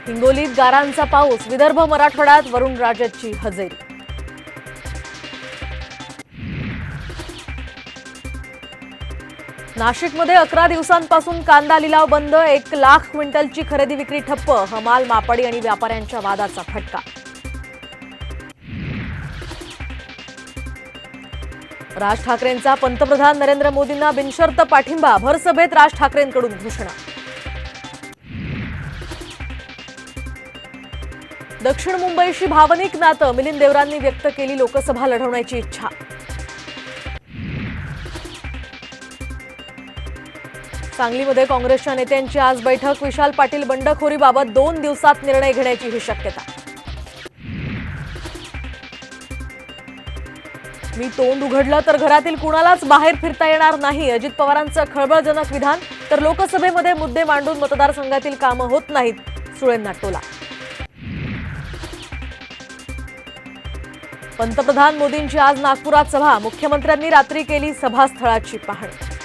हिंगोलीत गारांचा पाऊस, विदर्भ मराठवाड्यात वरुणराजाची हजेरी। नाशिकमध्ये 11 दिवसांपासून कांदा लिलाव बंद, 1 लाख क्विंटलची खरेदी विक्री ठप्प, हमाल मापाडी आणि व्यापाऱ्यांच्या वादाचा फटका। राज ठाकरेंचा पंतप्रधान नरेंद्र मोदींना बिनशर्त पाठिंबा, भरसभेत राज ठाकरेंकडून घोषणा। दक्षिण मुंबईशी भावनिक नातं, मिलिंद देवरांनी व्यक्त केली लोकसभा लढवण्याची इच्छा। सांगलीमध्ये काँग्रेसच्या नेत्यांची आज बैठक, विशाल पाटील बंडखोरीबाबत 2 दिवसात निर्णय घेण्याची ही शक्यता। मी तोंड उघडलं तर घरातील कुणालाच बाहेर फिरता येणार नाही, अजित पवारांचं खळबळजनक विधान। तर लोकसभेमध्ये मुद्दे मांडून मतदारसंघातील कामं होत नाहीत, सुळेंना टोला। पंतप्रधान मोदींची आज नागपुरात सभा, मुख्यमंत्र्यांनी रात्री केली सभास्थळाची पाहणी।